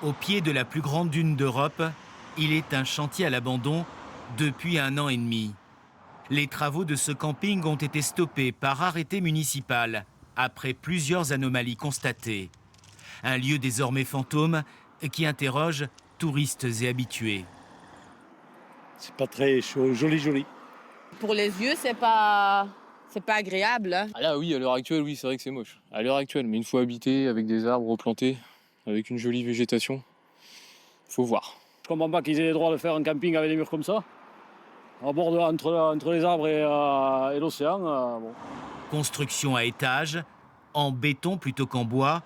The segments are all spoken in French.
Au pied de la plus grande dune d'Europe, il est un chantier à l'abandon depuis 1 an et demi. Les travaux de ce camping ont été stoppés par arrêté municipal après plusieurs anomalies constatées. Un lieu désormais fantôme qui interroge touristes et habitués. C'est pas très chaud, joli. Pour les yeux, c'est pas agréable, hein. Ah là oui, à l'heure actuelle, oui, c'est vrai que c'est moche. À l'heure actuelle, mais une fois habité, avec des arbres replantés, avec une jolie végétation, faut voir. Je comprends pas qu'ils aient le droit de faire un camping avec des murs comme ça. À bord entre les arbres et l'océan. Bon. Construction à étages, en béton plutôt qu'en bois,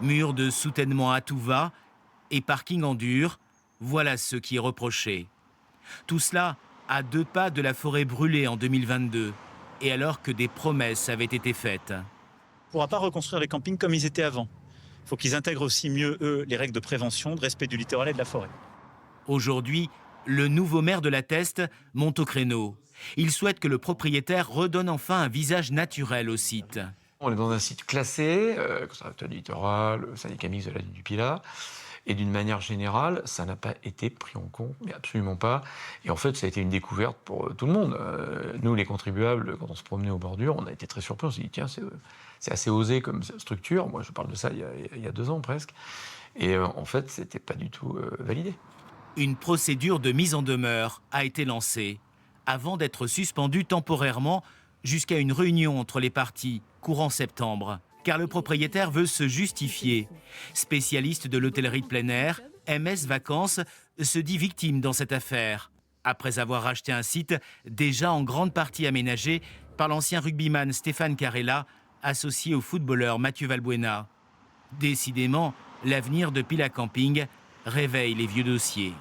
murs de soutènement à tout va et parking en dur, voilà ce qui est reproché. Tout cela à 2 pas de la forêt brûlée en 2022, et alors que des promesses avaient été faites. On ne pourra pas reconstruire les campings comme ils étaient avant. Il faut qu'ils intègrent aussi mieux, eux, les règles de prévention, de respect du littoral et de la forêt. Aujourd'hui, le nouveau maire de La Teste monte au créneau. Il souhaite que le propriétaire redonne enfin un visage naturel au site. On est dans un site classé, conservatoire du littoral, syndicat mixte de la dune du Pilat. Et d'une manière générale, ça n'a pas été pris en compte, mais absolument pas. Et en fait, ça a été une découverte pour tout le monde. Nous, les contribuables, quand on se promenait aux bordures, on a été très surpris. On s'est dit, tiens, c'est assez osé comme structure. Moi, je parle de ça il y a 2 ans presque. Et en fait, c'était pas du tout validé. Une procédure de mise en demeure a été lancée, avant d'être suspendue temporairement jusqu'à une réunion entre les parties courant septembre. Car le propriétaire veut se justifier. Spécialiste de l'hôtellerie de plein air, MS Vacances se dit victime dans cette affaire, après avoir racheté un site déjà en grande partie aménagé par l'ancien rugbyman Stéphane Carella, associé au footballeur Mathieu Valbuena. Décidément, l'avenir de Pilat Camping réveille les vieux dossiers.